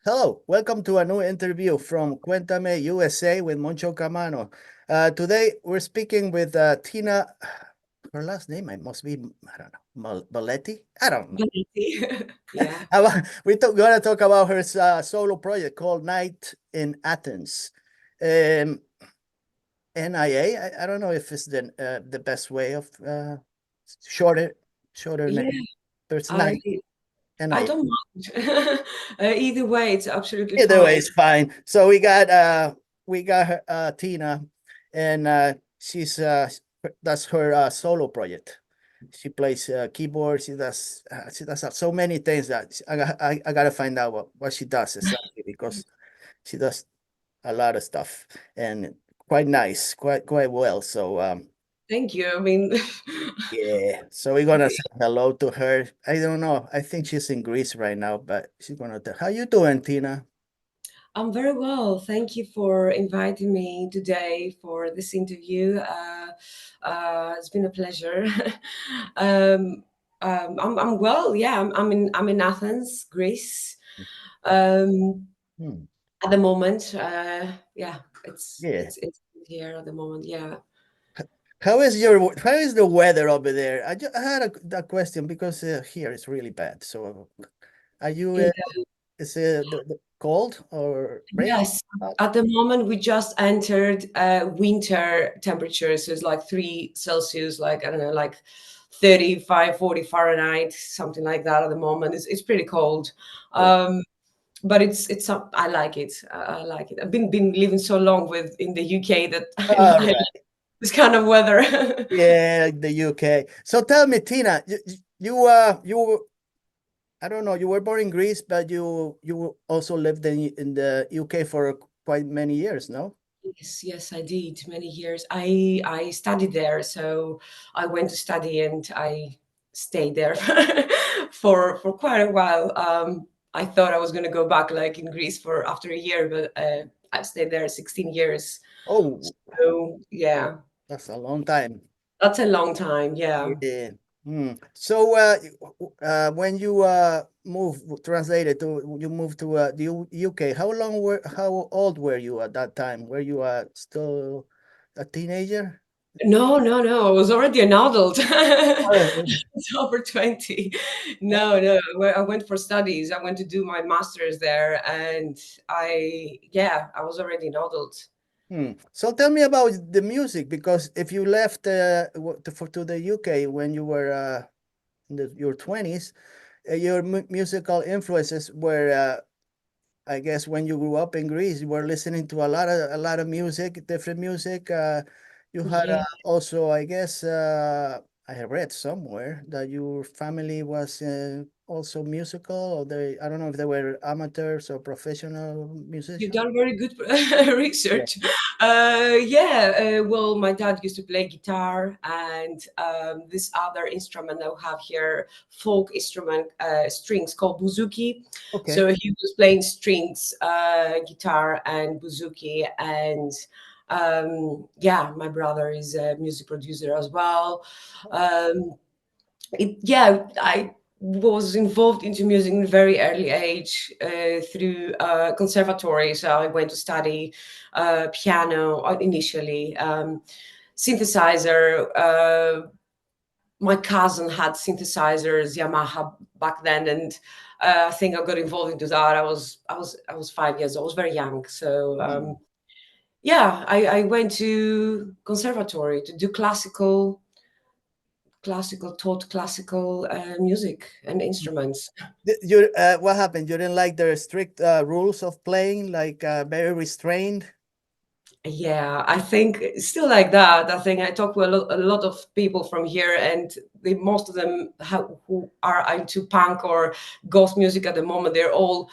Hello, welcome to a new interview from Cuentame, USA with Moncho Camano. Today we're speaking with Tina. Her last name, I must be, I don't know, Balletti? I don't know. Vanity. Yeah. Gonna talk about her solo project called Night in Athens. Um, NIA, I don't know if it's the best way of shorter, shorter Yeah. name. There's I Night, I NIA. don't mind. Either way, it's absolutely Either way, fine. it's fine. So we got her, Tina, and that's her solo project. She plays keyboard. She does so many things that I gotta find out what she does exactly because she does a lot of stuff and quite nice, quite well. So Thank you. I mean, yeah. So we're gonna say hello to her. I don't know. I think she's in Greece right now, but she's gonna tell. How you doing, Tina? I'm very well. Thank you for inviting me today for this interview. It's been a pleasure. um, I'm well. Yeah, I'm in Athens, Greece. Um, Hmm. at the moment, yeah, it's Yeah. it's it's here at the moment. Yeah. How is the weather over there? I had that question because here it's really bad. So are you is it the cold or rain? Yes, at the moment we just entered winter temperatures. So it's like 3 Celsius, like I don't know, like 35, 40 Fahrenheit, something like that at the moment. It's pretty cold. Oh, But I like it. I like it. I've been living so long with in the UK that I all like right. this kind of weather. Yeah, the UK. So tell me, Tina, you I don't know, you were born in Greece, but you also lived in the UK for quite many years, no? Yes, yes, I did many years. I studied there, so I went to study and I stayed there for quite a while. I thought I was going to go back like in Greece for after a year, but I stayed there 16 years. Oh, So yeah, that's a long time. that's a long time. Yeah. Yeah. So, when you translated to you moved to the UK, how old were you at that time? Were you still a teenager? No, no, no. I was already an adult. Oh, It's over 20. No, no. I went for studies. I went to do my master's there, and yeah, I was already an adult. So tell me about the music because if you left to the UK when you were in your 20s, your musical influences were I guess when you grew up in Greece, you were listening to a lot of music, different music. You had Yeah. also, I guess, I read somewhere that your family was also musical, or I don't know if they were amateurs or professional You've musicians. done very good Yeah. research. Yeah, well, my dad used to play guitar and this other instrument that we have here, folk instrument, strings called bouzouki. Okay. So he was playing strings, guitar and bouzouki. And yeah, my brother is a music producer as well. Um, yeah, I was involved into music in a very early age through conservatory. So I went to study piano initially, synthesizer. My cousin had synthesizers, Yamaha back then, and I think I got involved into that. I was 5 years old. I was very young, so Hmm. yeah, I went to conservatory to do taught classical music and instruments. What happened? You didn't like the strict rules of playing, like very restrained? Yeah, I think it's still like that. I think I talk with a lot of people from here, and most of them who are into punk or ghost music at the moment, they're all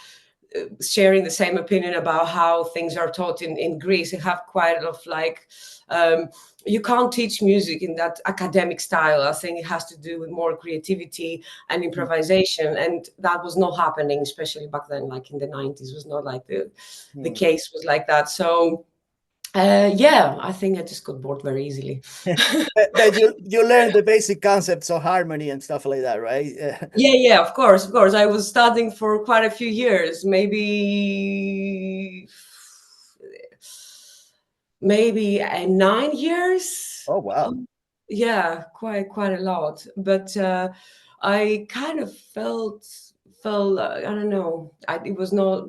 sharing the same opinion about how things are taught in Greece. They have quite a lot of like, um, you can't teach music in that academic style. I think it has to do with more creativity and Hmm. improvisation, and that was not happening, especially back then, like in the 90s, was not like the Hmm. case was like that. So Yeah, I think I just got bored very easily. But you learn the basic concepts of harmony and stuff like that, right? Yeah, yeah, of course, of course. I was studying for quite a few years, maybe 9 years. Oh wow. Yeah, quite a lot. But I kind of felt I don't know. It was not.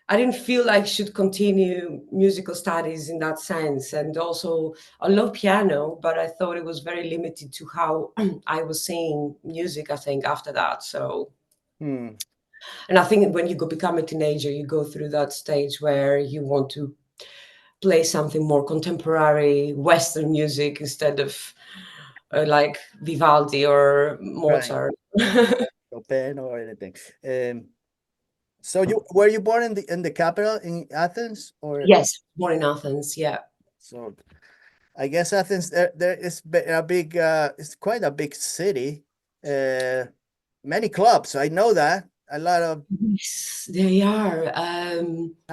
I didn't feel I should continue musical studies in that sense. And also, I love piano, but I thought it was very limited to how I was singing music, I think, after that. So, Hmm. and I think when you become a teenager, you go through that stage where you want to play something more contemporary, Western music instead of like Vivaldi or Right. Mozart. Chopin or anything. So you born in the capital in Athens, or Yes, born in Athens. Yeah. so? I guess Athens there is a big it's quite a big city. Uh, Many clubs. I know that a lot of Yes, they are.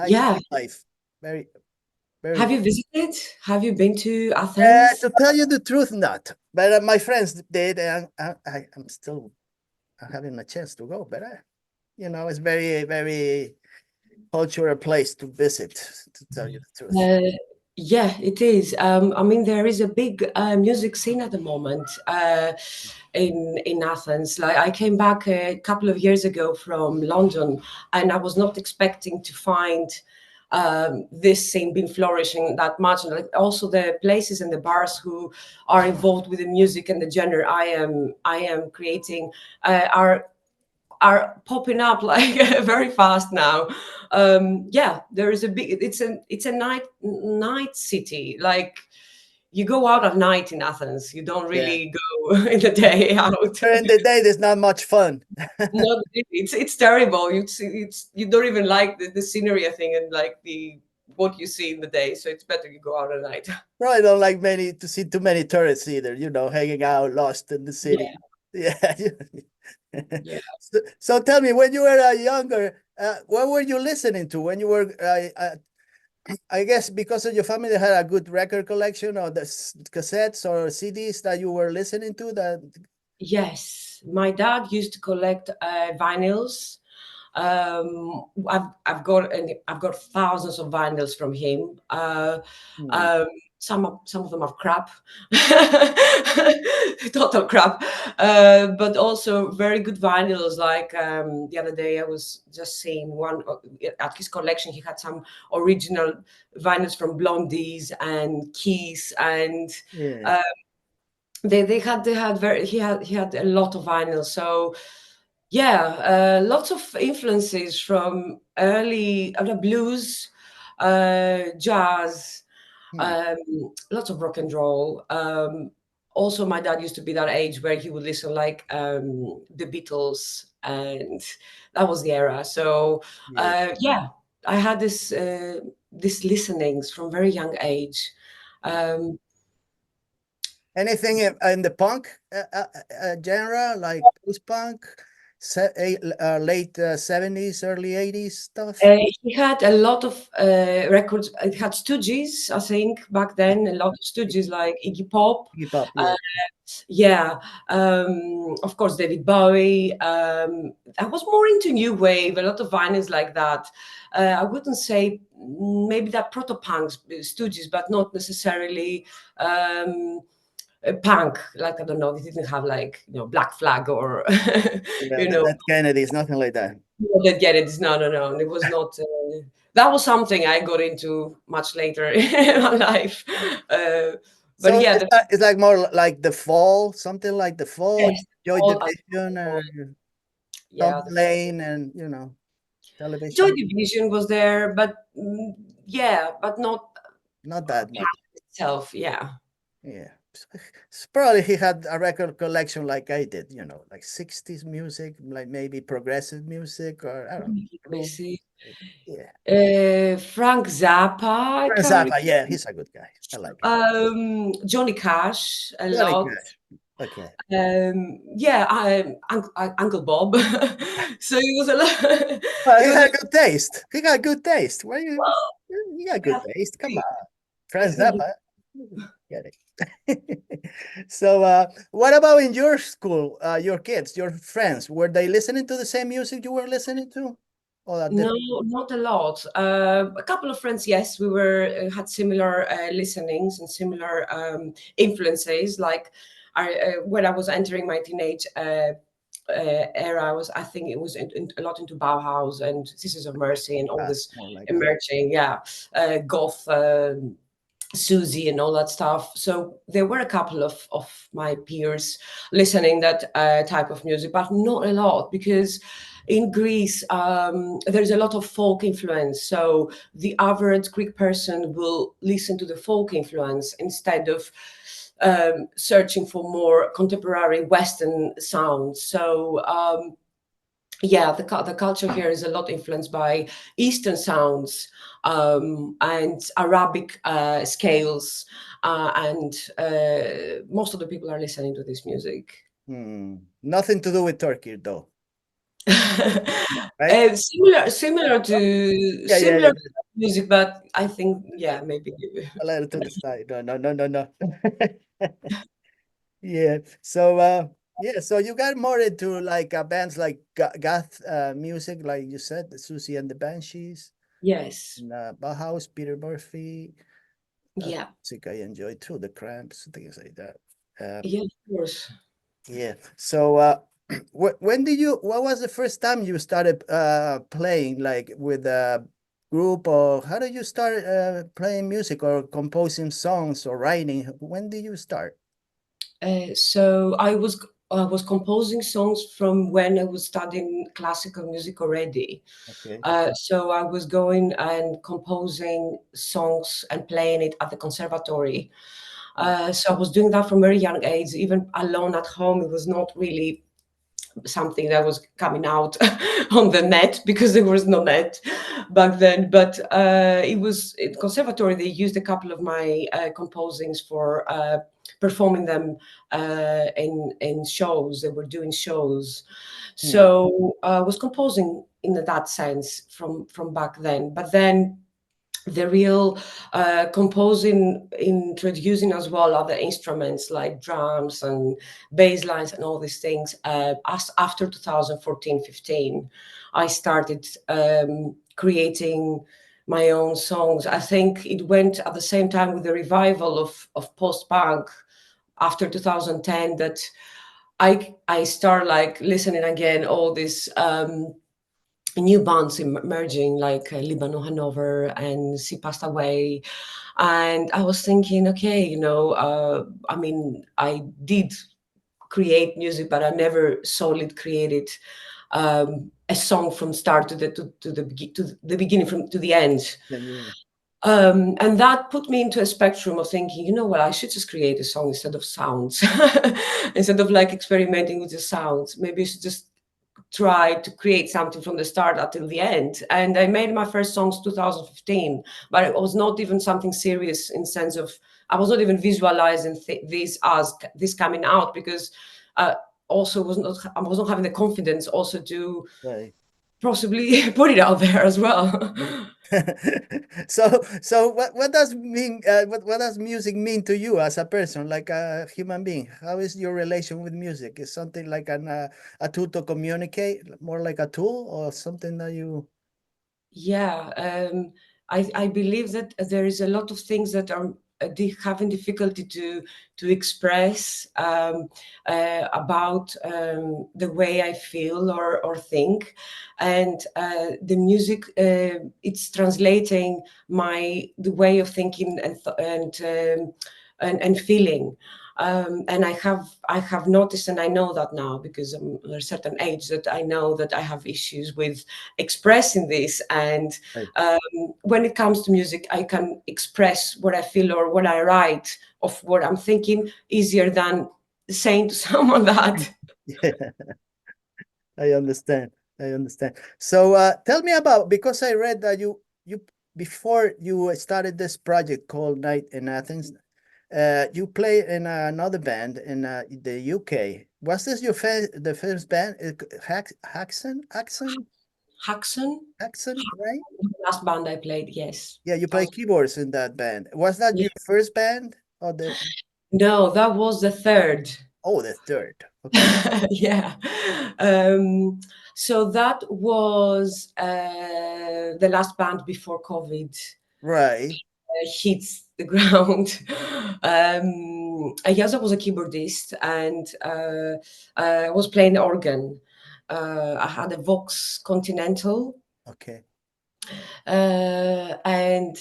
Yeah. nightlife. Very very. Have you visited? Have you been to Athens? To tell you the truth, not. But my friends did, and I'm still having a chance to go. But it's very cultural place to visit. To tell you the truth. Uh, yeah, it is. I mean, there is a big music scene at the moment in Athens. Like, I came back a couple of years ago from London, and I was not expecting to find this scene being flourishing that much. And like, also the places and the bars who are involved with the music and the genre I am creating are popping up like very fast now. Yeah, there is a big. It's a night city. Like, you go out at night in Athens. You don't Yeah. really go in the day out. During the day, there's not much fun. No, it's terrible. You don't even like the scenery, I think, and like the what you see in the day. So it's better you go out at night. Probably don't like many to see too many tourists either, hanging out lost in the Yeah, city. Yeah. yeah. So tell me, when you were younger, what were you listening to when you were, I guess because of your family, they had a good record collection or the cassettes or CDs that you were listening to that. Yes, my dad used to collect vinyls. I've got thousands of vinyls from him. Hmm. Um, some of them are crap, total crap, but also very good vinyls. Like the other day, I was just seeing one at his collection. He had some original vinyls from Blondies and Kiss, and Yeah. uh, they had very he had a lot of vinyl. So yeah, lots of influences from early blues, jazz, Hmm. um, lots of rock and roll. Also, my dad used to be that age where he would listen like the Beatles, and that was the era. So Yeah. yeah, I had this listenings from very young age. Um, Anything in the punk genre, like post-punk, late 70s, early 80s stuff? He had a lot of records. It had Stooges, I think, back then. A lot of Stooges like Iggy Pop. Hip hop, Uh, yeah. yeah, of course, David Bowie. I was more into new wave. A lot of vinyls like that. I wouldn't say maybe that proto punks, Stooges, but not necessarily. Punk, like, I don't know, they didn't have like Black Flag or Yeah, you know that Kennedy is nothing like that. that get it. No, no, no. It was not. That was something I got into much later in my life. Uh, but So yeah, it's like more like the fall, something like the fall, yes, Joy all and Division all. and Tom Yeah, the Lane and Joy television. Division was there, but yeah, but not Not that much. itself. Yeah, Yeah. Probably he had a record collection like I did, like 60s music, like maybe progressive music or I don't let me know. see. Yeah. Frank Zappa, I Frank can't. Zappa, yeah, he's a good guy. I like him. Johnny Cash, a Johnny lot. Cash. Okay. Yeah, Uncle Bob. So it was a lot. Well, It he was had a good taste. He got good taste. Why you? well, You got good that's the taste. Come thing. on. Friends up, huh? Get it. So, what about in your school? Your kids, your friends, were they listening to the same music you were listening to? Or that No, different? not a lot. A couple of friends, yes, we were had similar listenings and similar influences. Like, when I was entering my teenage era, I think it was a lot into Bauhaus and Sisters of Mercy and all this More like that. emerging, yeah, goth. Susie and all that stuff. So there were a couple of my peers listening that type of music, but not a lot because in Greece there's a lot of folk influence. So the average Greek person will listen to the folk influence instead of searching for more contemporary Western sounds. So yeah, the culture here is a lot influenced by Eastern sounds and Arabic scales, and most of the people are listening to this music. Nothing to do with Turkey, though, right? Yeah, yeah, Similar yeah. to music, but I think yeah, maybe. A little to the side. No, no, no, no, no. Yeah. So, yeah. So you got more into like bands like goth music, like you said, the Susie and the Banshees, Yes, and, Bauhaus, Peter Murphy. That's yeah, music I enjoy too. The Cramps, things like that. yeah, of course. Yeah. So, when did you? What was the first time you started playing, like with a group, or how did you start playing music or composing songs or writing? When did you start? So I was composing songs from when I was studying classical music already. Okay. So I was going and composing songs and playing it at the conservatory. So I was doing that from a very young age, even alone at home. It was not really something that was coming out on the net because there was no net back then. But it was in conservatory. They used a couple of my composings for performing them in shows. They were doing shows, Hmm. so I was composing in that sense from back then. But then the real composing, introducing as well other instruments like drums and bass lines and all these things, as after 2014-15 I started creating my own songs. I think it went at the same time with the revival of post-punk after 2010 that I start like listening again all these new bands emerging like Libano Hanover and She Passed Away. And I was thinking, okay, I mean, I did create music, but I never solely created a song from start to the beginning from to the end. Then you. And that put me into a spectrum of thinking, you know what, I should just create a song instead of sounds. Instead of like experimenting with the sounds, maybe I should just try to create something from the start until the end. And I made my first songs 2015, but it was not even something serious in sense of I was not even visualizing this as this coming out because uh, also I was not having the confidence also to Right. possibly put it out there as well. So what does mean what does music mean to you as a person, like a human being? How is your relation with music? Is something like a tool to communicate, more like a tool, or something that you? Yeah, I believe that there is a lot of things that are having difficulty to express about the way I feel or think, and the music it's translating the way of thinking and feeling. And I have noticed, and I know that now because I'm at a certain age that I know that I have issues with expressing this. And Right. when it comes to music, I can express what I feel or what I write of what I'm thinking easier than saying to someone that. Yeah, I understand. I understand. So tell me about, because I read that you before you started this project called Night in Athens, you play in another band in the UK. Was this your the first band? Haxon, Haxon? Haxon, right? last band I played. Yes. Yeah, you That play was, keyboards in that band. Was that yeah. your first band or the No, that was the third. oh, the third? Okay. Yeah. Um, so that was the last band before COVID Right. hits the ground. I guess I was a keyboardist and I was playing the organ. I had a Vox Continental, Okay. and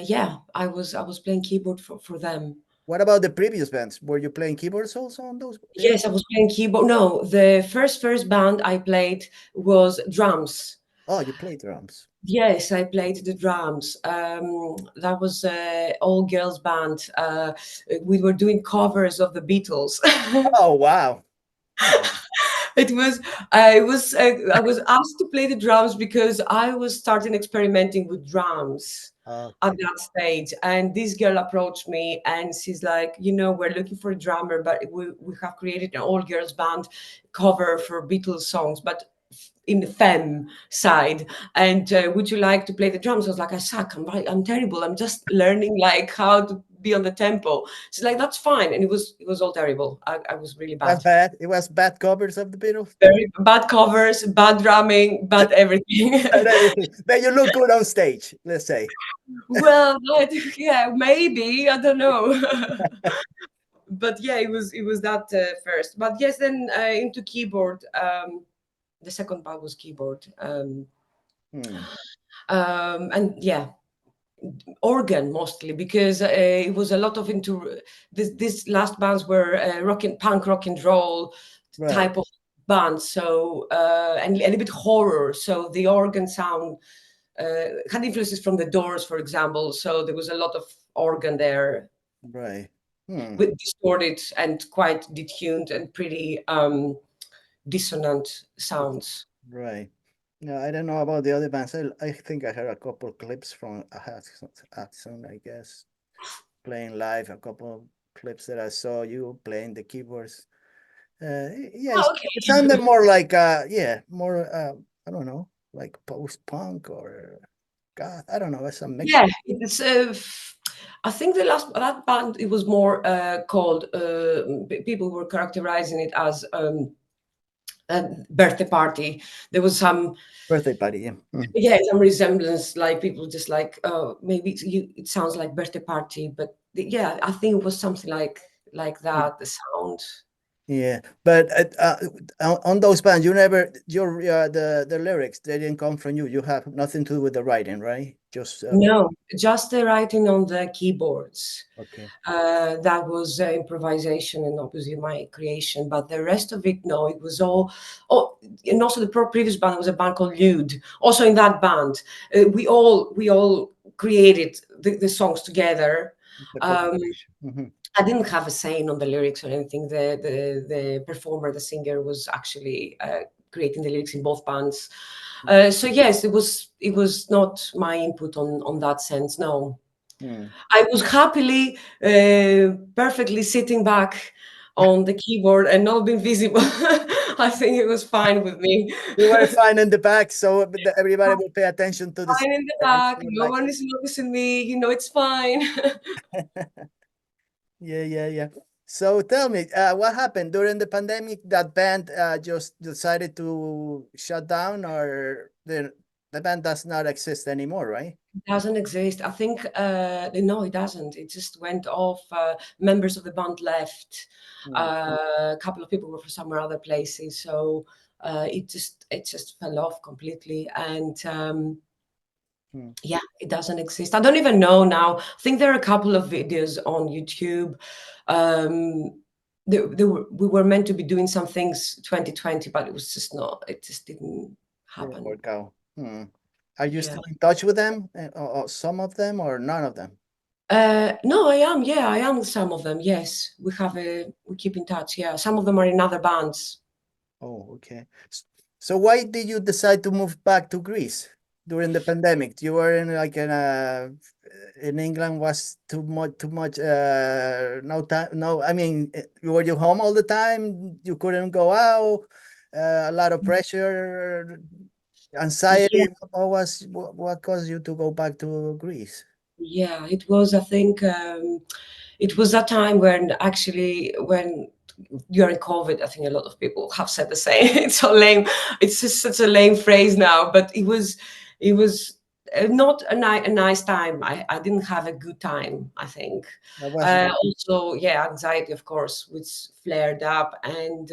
yeah, I was playing keyboard for them. What about the previous bands? Were you playing keyboards also on those? Yeah. Yes, I was playing keyboard. No, the first band I played was drums. Oh, you play drums. Yes, I played the drums. That was a all girls band. We were doing covers of the Beatles. Oh, wow. Hmm. I was asked to play the drums because I was starting experimenting with drums at Okay. that stage. And this girl approached me and she's like, we're looking for a drummer, but we have created an all girls band cover for Beatles songs, but in the femme side. And would you like to play the drums? I was like, I suck. I'm terrible. I'm just learning like how to be on the tempo. She's like, that's fine. And it was all terrible. I was really Was bad. bad. It was bad covers of the Beatles. Very bad covers, bad drumming, bad everything. And everything. Then you look good on stage, let's say. Well, yeah, maybe I don't know. But yeah, it was that first. But yes, then into keyboard. The second part was keyboard, Hmm. and yeah, organ mostly because it was a lot of into this last bands were rock and roll Right. type of bands, so and a little bit horror, so the organ sound had influences from the Doors, for example, so there was a lot of organ there Right. Hmm. with distorted and quite detuned and pretty dissonant sounds. Right. No, I don't know about the other bands. I think I heard a couple clips from Athens, I guess, playing live. A couple of clips that I saw you playing the keyboards. Yeah, Oh, it okay. sounded more like yeah, more I don't know, like post-punk or God, I don't know, it's a mix. Yeah, it's. I think the last that band it was more called. People were characterizing it as a birthday party. There was some, Birthday party, yeah. Mm. yeah, some resemblance. Like people just like, oh, maybe it sounds like birthday party, but yeah, I think it was something like Mm. that. The sound. Yeah, but on those bands, you never the lyrics they didn't come from you. You have nothing to do with the writing, right? Just No, just the writing on the keyboards. okay, That was improvisation and obviously my creation. But the rest of it, no, it was all. Oh, and also the previous band was a band called Lude. Also in that band, we all created the songs together. the Um, collaboration. Hmm. I didn't have a saying on the lyrics or anything. The performer, the singer, was actually creating the lyrics in both bands. So yes, it was not my input on that sense. No. Mm. I was happily, perfectly sitting back on the keyboard and not being visible. I think it was fine with me. You were fine in the back, so everybody will pay attention to the Fine in the singer, and back. you were No like, one is noticing me. It's fine. yeah, yeah, yeah. So tell me, what happened during the pandemic? That band just decided to shut down, or the band does not exist anymore, right? It doesn't exist. I think no, it doesn't. It just went off. Members of the band left. Mm, A couple of people were for somewhere other places. So it just fell off completely. And mm. yeah, it doesn't exist. I don't even know now. I think there are a couple of videos on YouTube. Um, we were meant to be doing some things 2020, but it was just not. It just didn't Didn't happen. work out. Are you Yeah. still in touch with them, or some of them, or none of them? No, I am. Yeah, I am with some of them. Yes, we keep in touch. Yeah, some of them are in other bands. Oh, okay. So why did you decide to move back to Greece during the pandemic? You were in like in England was too much no time no I mean were you home all the time? You couldn't go out, a lot of pressure. Anxiety, what caused you to go back to Greece? Yeah, it was, I think, it was that time when actually, when during COVID, I think a lot of people have said the same. It's so lame. It's just such a lame phrase now, but it was not a nice time. I didn't have a good time, I think. That was Also, yeah, anxiety, of course, which flared up and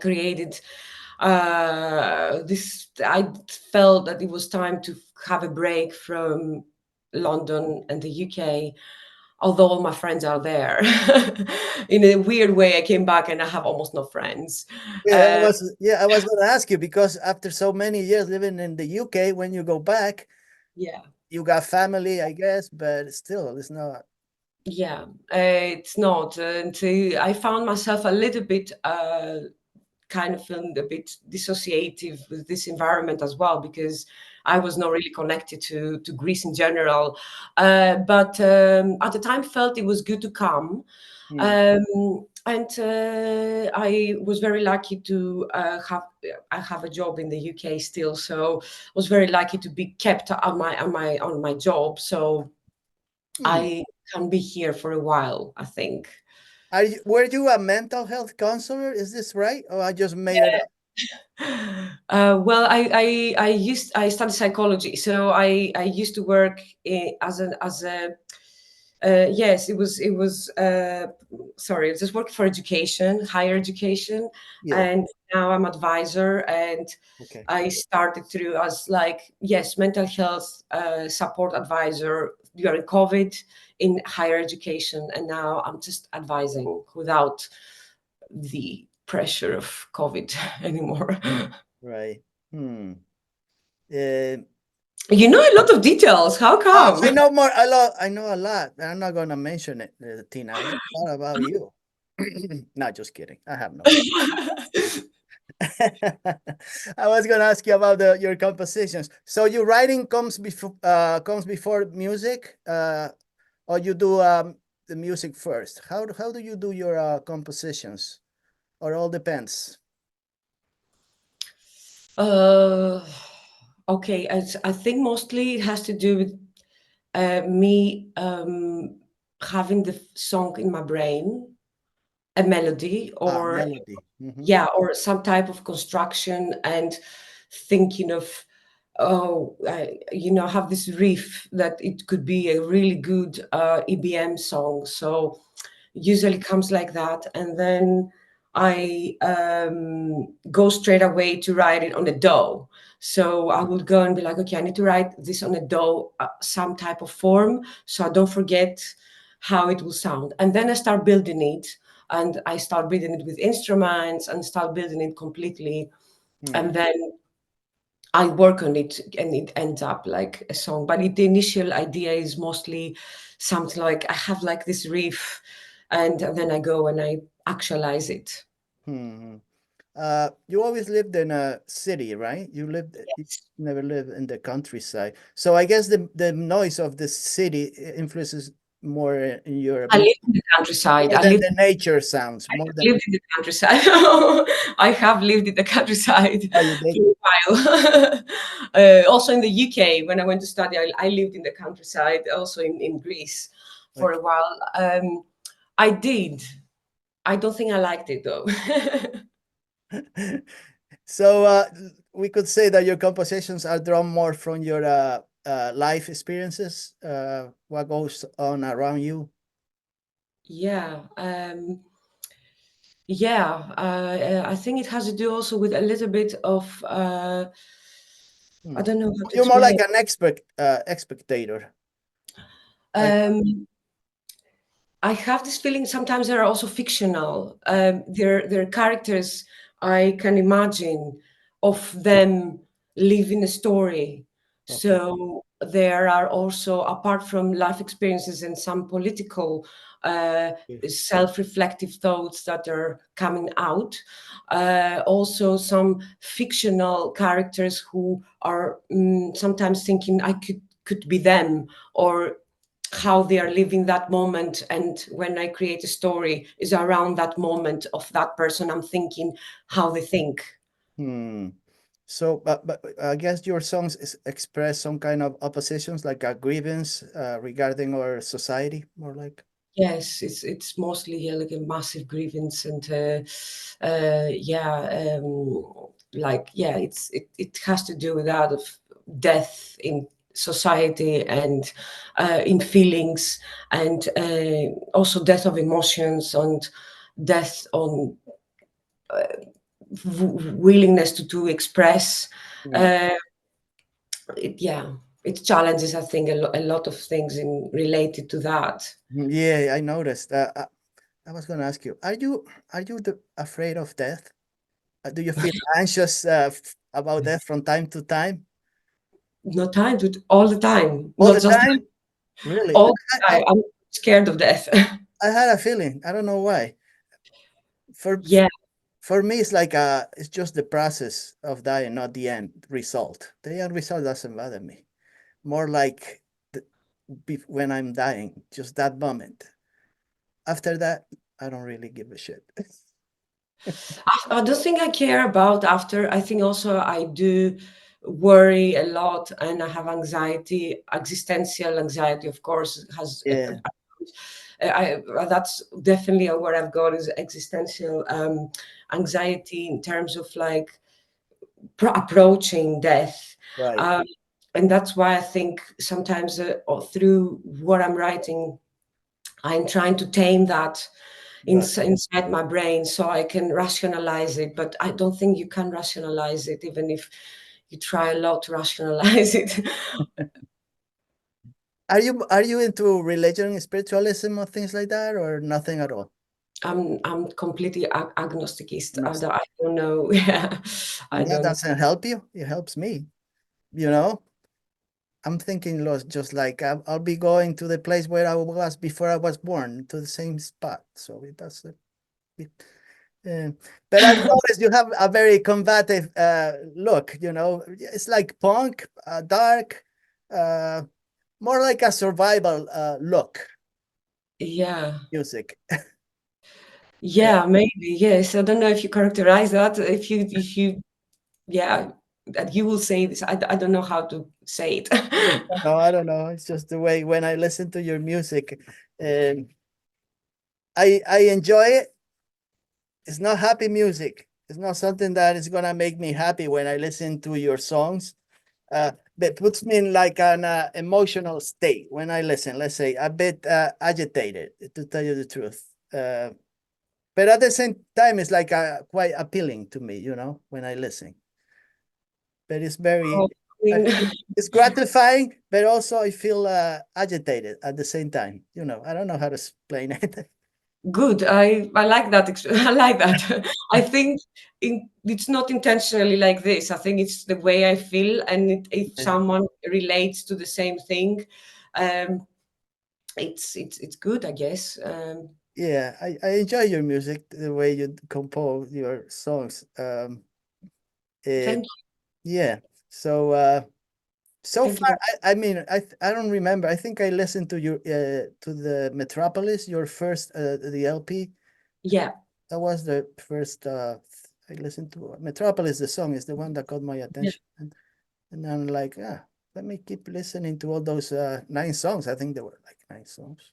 created this. I felt that it was time to have a break from London and the UK, although all my friends are there. In a weird way, I came back and I have almost no friends. Uh, I was going to ask you because after so many years living in the UK, when you go back, yeah, you got family, I guess, but still, it's not. yeah, it's not. And I found myself a little bit kind of feeling a bit dissociative with this environment as well, because I was not really connected to Greece in general. But at the time, felt it was good to come. Hmm. And I was very lucky to have I have a job in the UK still, so I was very lucky to be kept on my job. So Hmm. I can be here for a while, I think. Were you a mental health counselor? Is this right? Or I just made it up? Well, I studied psychology, so I used to work as a yes, it was sorry, I just worked for education, higher education, Yeah. and now I'm advisor, and Okay. I started through as, like, yes, mental health support advisor during COVID in higher education, and now I'm just advising without the pressure of COVID anymore. Right. Hmm. Uh, You know a lot of details. How come? I know more. A lot. I know a lot. I'm not gonna mention it, Tina. It's all about you. Not just kidding. I have no idea. I was gonna ask you about your compositions. So your writing comes before music, or you do the music first. How do you do your compositions? Or all depends. uh, okay, I think mostly it has to do with me having the song in my brain, a melody, Ah, or melody. Mm-hmm. yeah, or some type of construction, and thinking of, oh, have this riff that it could be a really good EBM song. So usually comes like that, and then I go straight away to write it on a dough. So I will go and be like, okay, I need to write this on a dough, some type of form, so I don't forget how it will sound. And then I start building it, and I start building it with instruments, and start building it completely. Hmm. And then I work on it, and it ends up like a song. But the initial idea is mostly something like I have like this riff, and then I go and I actualize it. Hmm. You always lived in a city, right? You never lived in the countryside. So I guess the noise of the city influences more in your I music, live in the countryside. more than the nature sounds, I more have than. lived in the countryside. I have lived in the countryside Oh, you did? for a while. Also in the UK, when I went to study, I lived in the countryside, also in Greece for a Okay. while. I did. I don't think I liked it though. So we could say that your compositions are drawn more from your life experiences, what goes on around you. Yeah. Yeah, I think it has to do also with a little bit of I Hmm. don't know how to You're more explain like it. an spectator. Like, Um, I have this feeling sometimes they're also fictional. They're characters I can imagine of them living a story. okay. So there are also, apart from life experiences and some political, Yes. self-reflective thoughts that are coming out, also some fictional characters who are sometimes thinking I could be them, or how they are living that moment, and when I create a story is around that moment of that person, I'm thinking how they think. Hmm. So, but I guess your songs express some kind of oppositions, like a grievance regarding our society, more like. Yes, it's mostly, yeah, like a massive grievance, and yeah, like, yeah, it has to do with that of death in society, and in feelings, and also death of emotions, and death on willingness to express. Mm. Uh, yeah, it challenges, I think, a lot of things in related to that. Yeah, I noticed. I was going to ask you, are you afraid of death? Do you feel anxious about death from time to time? No time to all the time, All not the just time? Really? all the time. I'm scared of death. I had a feeling. I don't know why. For Yeah, for me, it's like it's just the process of dying, not the end result. The end result doesn't bother me. More like when I'm dying, just that moment. After that, I don't really give a shit. I don't think I care about after. I think also I do worry a lot, and I have anxiety, existential anxiety, of course, has Yeah, that's definitely where I've got is existential anxiety in terms of like approaching death. right, Um, and that's why I think sometimes through what I'm writing, I'm trying to tame that right. inside my brain so I can rationalize it. But I don't think you can rationalize it, even if you try a lot to rationalize it. Are you into religion, spiritualism, or things like that, or nothing at all? I'm completely agnosticist. No, I don't know. Yeah, I that don't. doesn't help you. It helps me. You know, I'm thinking, just like I'll be going to the place where I was before I was born, to the same spot. So it does. It, uh, but I've noticed you have a very combative look. It's like punk, dark, uh, more like a survival look Yeah, music. yeah, maybe. Yes, I don't know if you characterize that. If you, yeah, that you will say this. I don't know how to say it. No, I don't know. It's just the way when I listen to your music, um, I enjoy it. It's not happy music. It's not something that is gonna make me happy when I listen to your songs. That puts me in like an emotional state when I listen. Let's say a bit agitated, to tell you the truth. But at the same time, it's like quite appealing to me. When I listen. But it's Oh, very, I mean, it's gratifying, but also I feel agitated at the same time. I don't know how to explain it. good. I like that. I like that. I think it's not intentionally like this. I think it's the way I feel, and if someone relates to the same thing, um, it's good, I guess. Yeah, I enjoy your music, the way you compose your songs. Thank It, you. yeah. So so Thank you far, very I mean, I don't remember. I think I listened to the Metropolis, your first the LP. Yeah, That was the first I listened to. Metropolis, the song is the one that caught my yeah, attention, and I'm like, let me keep listening to all those 9 songs. I think there were like 9 songs.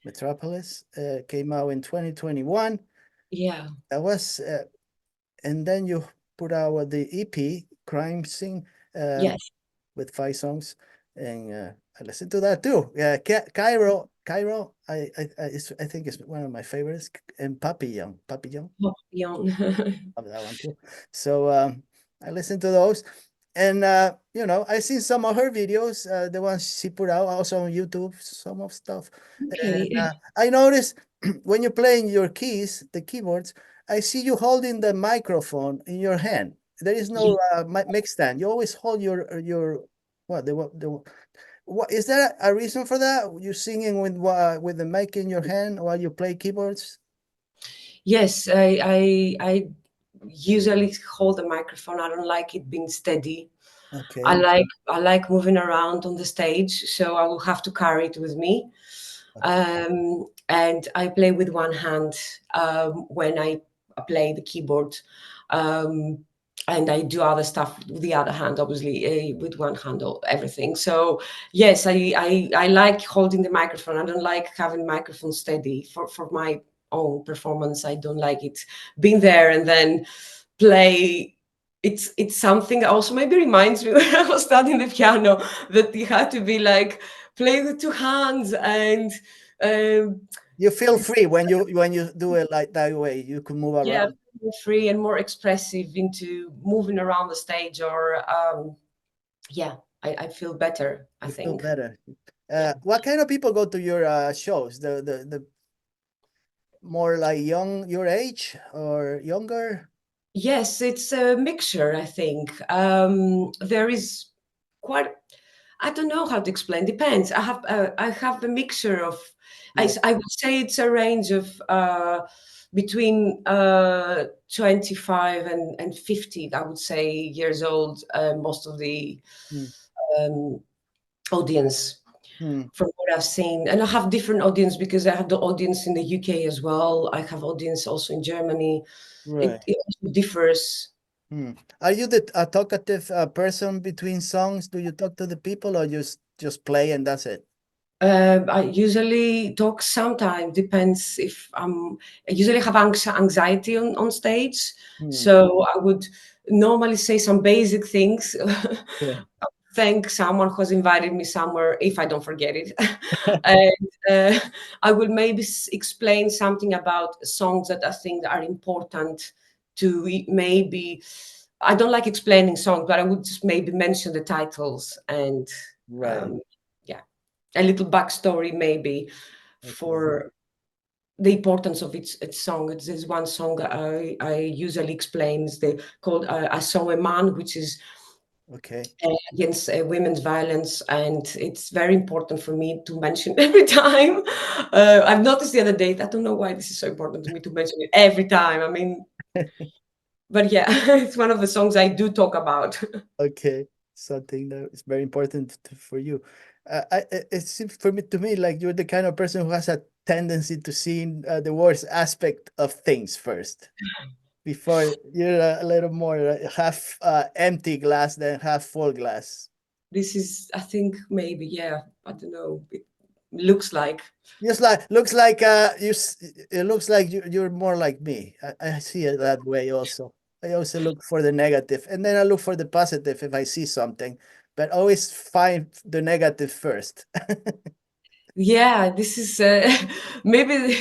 Metropolis came out in 2021. yeah, That was and then you put out the EP Crime Scene yes, with 5 songs, and I listened to that too. Yeah, Cairo. I think it's one of my favorites, and Papillon. Papillon. Love that one too. So I listened to those, and I seen some of her videos, the ones she put out also on YouTube, some of stuff. Okay. And I noticed when you're playing your keys, the keyboards, I see you holding the microphone in your hand. There is Yeah. no mic stand. You always hold your what is there a reason for that? You singing with the mic in your hand while you play keyboards? Yes, I usually hold the microphone. I don't like it being steady. I Okay. like I like moving around on the stage, so I will have to carry it with me. And I play with one hand when I play the keyboard. Um, and I do other stuff with the other hand, obviously, with one hand, everything. So yes, I like holding the microphone. I don't like having the microphone steady for my own performance. I don't like it being there and then play. It's something that also maybe reminds me when I was studying the piano, that you had to be like play with two hands and um, You feel free when you do it like that way. You can move yeah, around. more free and more expressive into moving around the stage, or yeah, I feel better, I You feel think. better. Yeah. What kind of people go to your shows? The more like young, your age or younger? Yes, it's a mixture, I think. There is quite, I don't know how to explain, depends. I have a mixture of, Yeah. I would say it's a range of between 25 and 50, I would say, years old, most of the Hmm. um, audience. Hmm. From what I've seen. And I have different audience because I have the audience in the UK as well. I have audience also in Germany. Right. It also differs. Hmm. Are you the a talkative person between songs? Do you talk to the people or just play and that's it? I usually talk sometimes, depends if I usually have anxiety on stage. Hmm. So I would normally say some basic things. Yeah. Thank someone who's invited me somewhere if I don't forget it. And I will maybe explain something about songs that I think are important to maybe. I don't like explaining songs, but I would just maybe mention the titles and Right. um, yeah, a little backstory maybe Okay. for the importance of its song. There's one song I usually explain. Is the called "I Saw a Man," which is Okay. against women's violence, and it's very important for me to mention every time. I've noticed the other day. I don't know why this is so important to me to mention it every time. I mean, but yeah, it's one of the songs I do talk about. Okay. Something that is very important for you. It seems for me to me like you're the kind of person who has a tendency to see the worst aspect of things first before you're a little more half empty glass than half full glass. This is, I think, maybe, yeah, I don't know. It looks like. Just like looks like it looks like you're more like me. I see it that way also. I also look for the negative and then I look for the positive if I see something, but always find the negative first. Yeah, this is maybe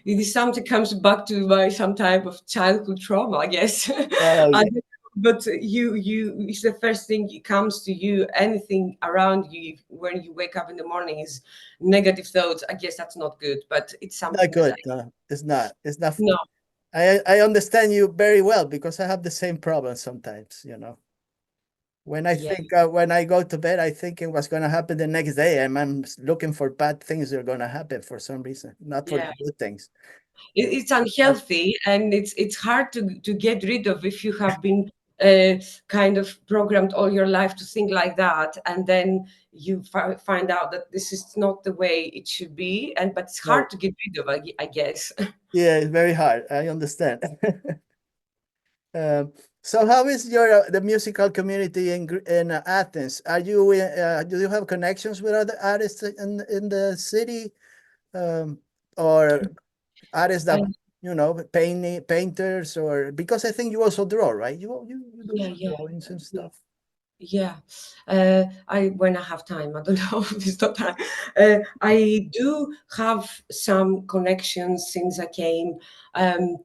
it is something comes back to my some type of childhood trauma, I guess. Oh I yeah, don't know, but you it's the first thing that comes to you. Anything around you when you wake up in the morning is negative thoughts. I guess that's not good, but it's not something that I good. No, it's not. It's not. no. I understand you very well because I have the same problem sometimes. You know, when I Yeah, think when I go to bed, I thinking what's going to happen the next day, and I'm looking for bad things that are going to happen for some reason, not for the yeah. good things. It's Uh, unhealthy, and it's hard to get rid of if you have been kind of programmed all your life to think like that, and then you find out that this is not the way it should be, and but it's no, hard to get rid of, I guess. yeah, it's very hard. I understand. Um, so how is your the musical community in Athens? Are you do you have connections with other artists in the city, or artists that And painters or because I think you also draw, right? You do yeah, some yeah, drawings and yeah. stuff. Yeah, I when I have time, I don't know if it's not time. I do have some connections since I came. Um,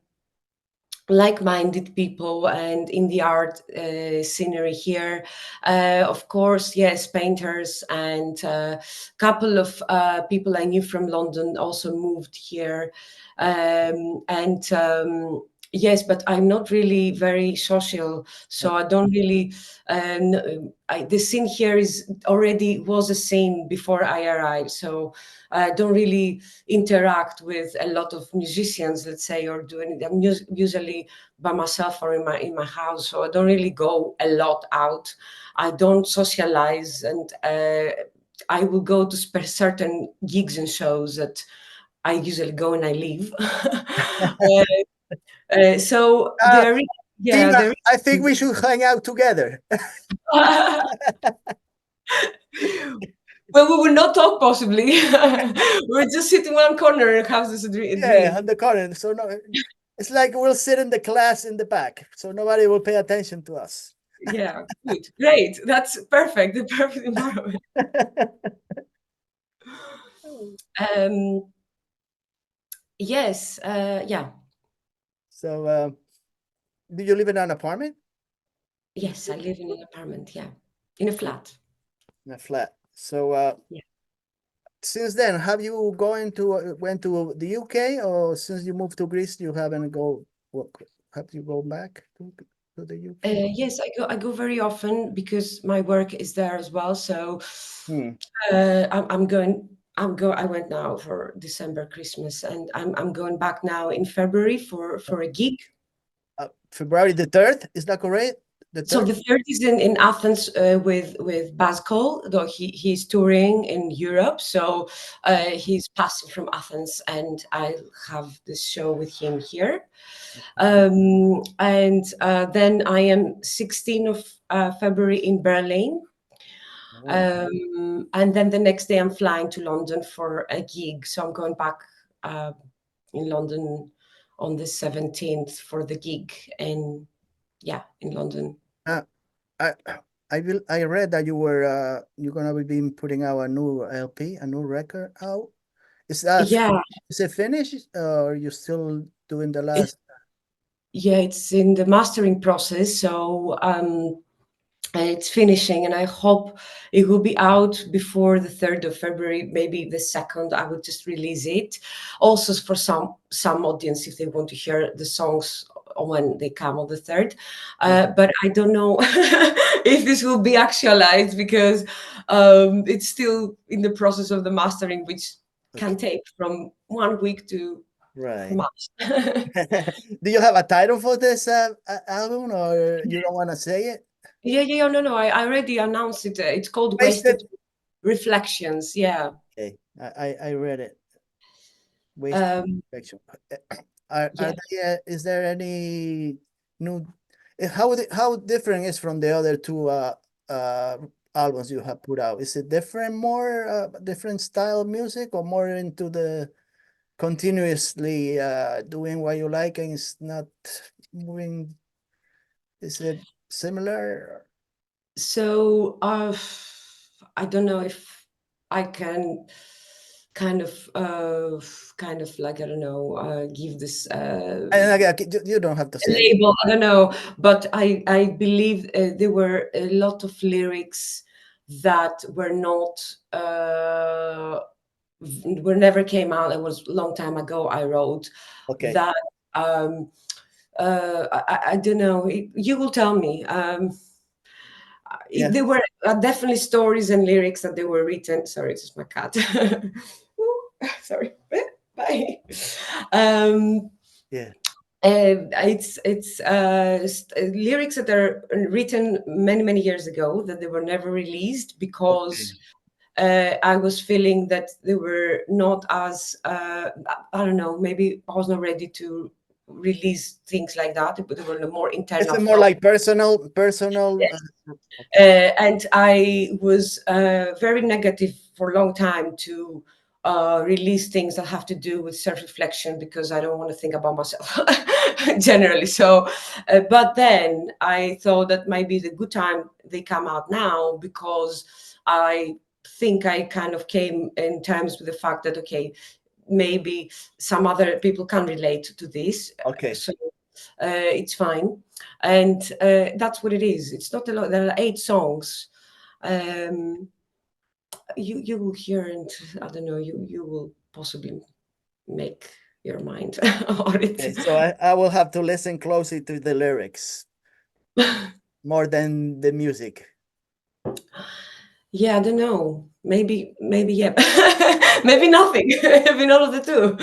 like-minded people and in the art scenery here, of course, yes, painters and a couple of people I knew from London also moved here, and yes, but I'm not really very social, so I don't really the scene here is already was a scene before I arrived, so I don't really interact with a lot of musicians, let's say, or do anything. I'm usually by myself or in my house, so I don't really go a lot out. I don't socialize, and I will go to certain gigs and shows that I usually go and I leave. So Uh, there is. Yeah, Tina, there I think is. we should hang out together. Well, we will not talk possibly. We're just sitting one corner and have this Yeah, drink. on the corner. So no, it's like we'll sit in the class in the back, so nobody will pay attention to us. Yeah, good. Great. That's perfect. The perfect environment. Um, yes, yeah. So, do you live in an apartment? Yes, I live in an apartment, yeah. In a flat. In a flat. So, Yeah. since then, have you going to went to the UK, or since you moved to Greece, you haven't go? What, have you go back to the UK? Yes, I go very often because my work is there as well. So Hmm. I'm going. I went now for December, Christmas, and I'm going back now in February for a gig. February the 3rd, is that correct? The So 3rd? the third is in Athens with Basco, though he's touring in Europe. So he's passing from Athens, and I have this show with him here. And then I am 16th of February in Berlin. Oh. And then the next day I'm flying to London for a gig. So I'm going back uh, in London on the 17th for the gig. And yeah, in London. Uh, I I read that you were you're gonna be putting out a new LP, a new record out. Is that Yeah, is it finished, or are you still doing the it's last? yeah, it's in the mastering process. So it's finishing, and I hope it will be out before the 3rd of February, maybe the 2nd. I would just release it. Also for some audience, if they want to hear the songs when they come on the 3rd. Okay. But I don't know if this will be actualized because it's still in the process of the mastering, which Okay. can take from 1 week to Right. months. Do you have a title for this album, or you don't want to say it? Yeah, yeah, no, no. I already announced it. It's called Wasted. Wasted Reflections. Yeah. Okay, I read it. Wasted Um, Perfection. Are yeah. they, is there any new, how different is from the other two uh albums you have put out? Is it different, more different style of music, or more into the continuously doing what you like and it's not moving? Is it similar? So I don't know if I can kind of like I don't know give this And again, you don't have to say it. label. I don't know, but I believe there were a lot of lyrics that were not were never came out. It was a long time ago. I wrote Okay. that. Um, I don't know. You will tell me. Yeah. There were definitely stories and lyrics that they were written. Sorry, it's just my cat. Ooh, sorry. Bye. Um, Yeah. it's lyrics that are written many years ago that they were never released Okay. because I was feeling that they were not as I don't know, maybe I was not ready to release things like that, but they were more Is internal it more thoughts. like personal? Okay. And I was very negative for a long time to release things that have to do with self-reflection because I don't want to think about myself generally. So, but then I thought that maybe the good time they come out now because I think I kind of came in terms with the fact that okay, maybe some other people can relate to this. Okay. So it's fine. And that's what it is. It's not a lot. There are 8 songs. Um, you will hear, and I don't know. You will possibly make your mind on it. Okay, so I will have to listen closely to the lyrics more than the music. Yeah, I don't know. Maybe yeah. Maybe nothing. Maybe none of the two.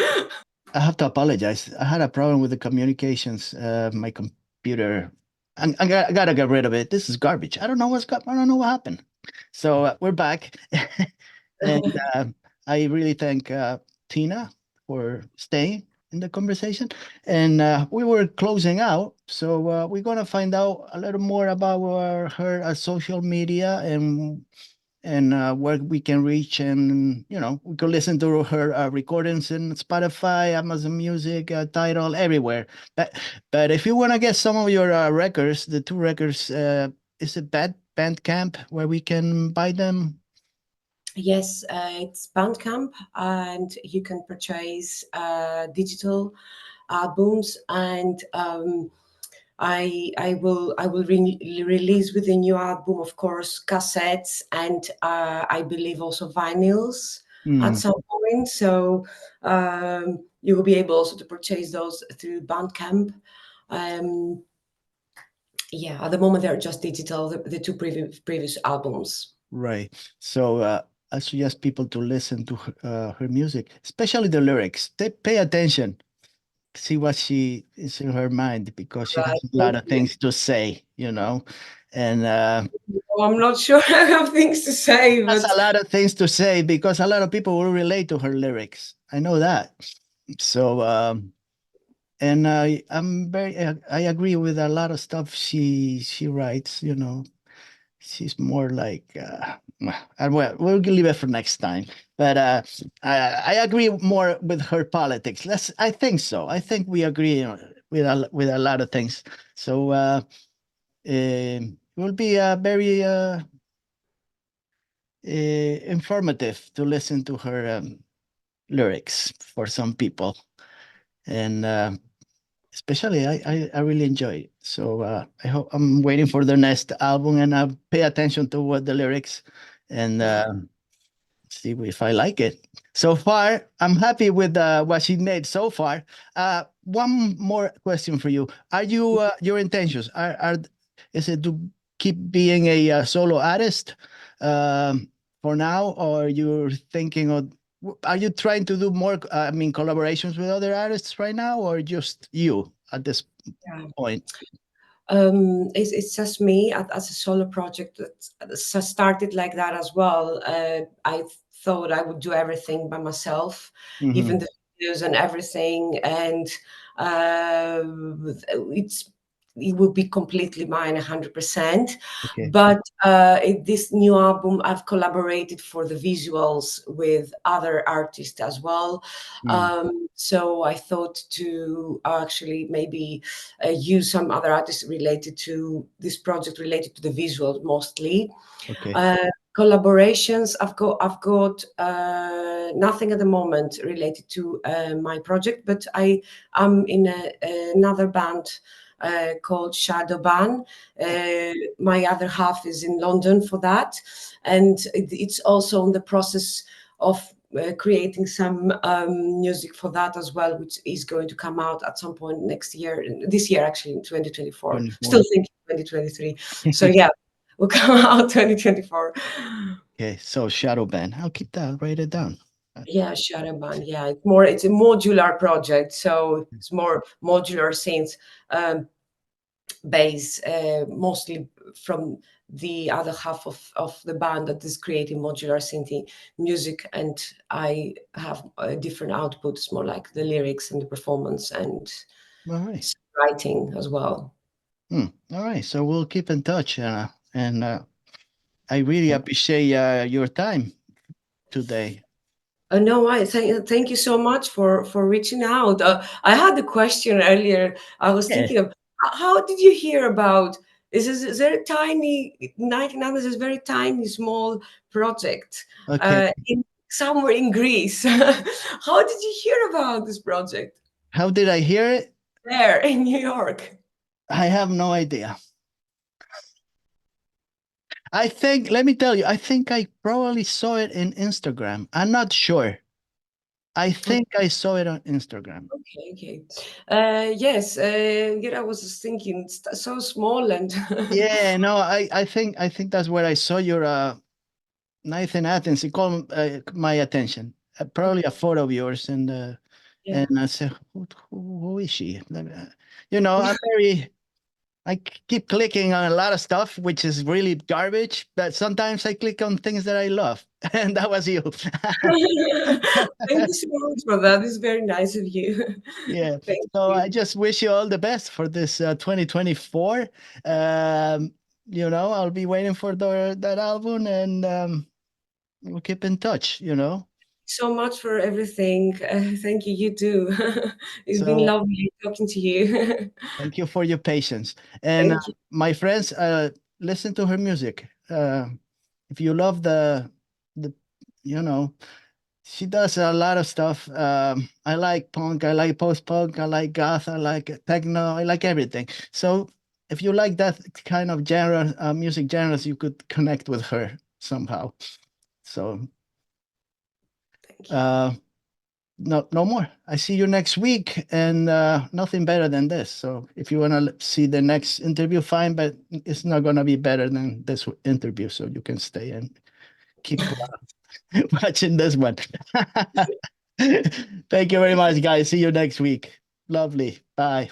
I have to apologize. I had a problem with the communications. My computer, I gotta get rid of it. This is garbage. I don't know what happened. So we're back, and I really thank Tina for staying. in the conversation, and we were closing out. So we're gonna find out a little more about her social media and where we can reach, and we can listen to her recordings in Spotify, Amazon Music, Tidal, everywhere. But if you want to get some of your records, the two records, is it Bandcamp where we can buy them? Yes, it's Bandcamp, and you can purchase digital albums, and I will release with the new album, of course, cassettes, and I believe also vinyls at Hmm. some point. So you will be able also to purchase those through Bandcamp. Um, yeah, at the moment they're just digital. The two previous albums. Right. So I suggest people to listen to her music, especially the lyrics. They pay attention, see what she is in her mind, because she Right. has a lot Thank of you. things to say, and Oh, I'm not sure I have things to say, has but a lot of things to say because a lot of people will relate to her lyrics. I know that. So, and I agree with a lot of stuff she writes. She's more like, well, we'll leave it for next time. But I agree more with her politics. I think so. I think we agree with a lot of things. So it will be very informative to listen to her lyrics for some people, and especially I really enjoy it. So I hope I'm waiting for the next album, and I'll pay attention to what the lyrics, and yeah. see if I like it. So far, I'm happy with what she made so far. One more question for you: Are you your intentions are is it to keep being a solo artist for now, or you're thinking of? Are you trying to do more? I mean, collaborations with other artists right now, or just you at this Yeah. point? It's just me as a solo project that started like that as well. I thought I would do everything by myself, even Hmm. the videos and everything, and uh, it's it will be completely mine, 100%. Okay. But this new album, I've collaborated for the visuals with other artists as well. Mm. So I thought to actually maybe use some other artists related to this project, related to the visual mostly. Okay. Uh, Collaborations, I've got nothing at the moment related to my project, but I am in another band called Shadow Ban. My other half is in London for that, and it's also in the process of creating some music for that as well, which is going to come out at some point next year, this year actually, in 2024. 24. Still thinking 2023. So yeah, will come out 2024. Okay, so shadow band. I'll keep that. Write it down. Uh, Yeah, Shadowban. Yeah, it's a modular project, so it's more modular synth base, mostly from the other half of the band that is creating modular synth music, and I have different outputs, more like the lyrics and the performance and All right. writing as well. All right. So we'll keep in touch, and I really appreciate your time today. No, I thank you so much for reaching out. I had a question earlier. I was Yeah. thinking of how did you hear about is there a tiny 19 hours is a very tiny small project Okay. in somewhere in Greece. How did you hear about this project How did I hear it? there in New York? I have no idea. I think, let me tell you, I think I probably saw it in Instagram. I'm not sure. I think I saw it on Instagram. Okay, okay. Yes, yeah, I was just thinking it's so small and Yeah, no, I think that's where I saw your night in Athens. It called my attention. Probably a photo of yours, and yeah. I said, who is she? I'm very. Keep clicking on a lot of stuff, which is really garbage. But sometimes I click on things that I love. and that was you. Thank you so much for that. It's very nice of you. Yeah. Thank So I you just wish you all the best for this 2024. Um, I'll be waiting for that album, and we'll keep in touch, so much for everything. Thank you. You too. It's been So lovely talking to you. thank you for your patience. And Thank you. my friends, listen to her music. If you love the, you know, she does a lot of stuff. I like punk, I like post-punk, I like goth, I like techno, I like everything. So if you like that kind of genre, music genres, you could connect with her somehow. So Thank you. uh, no more. I see you next week, and nothing better than this. So if you want to see the next interview, fine, but it's not going to be better than this interview. So you can stay and keep watching this one. Thank you very much, guys. See you next week. Lovely. Bye.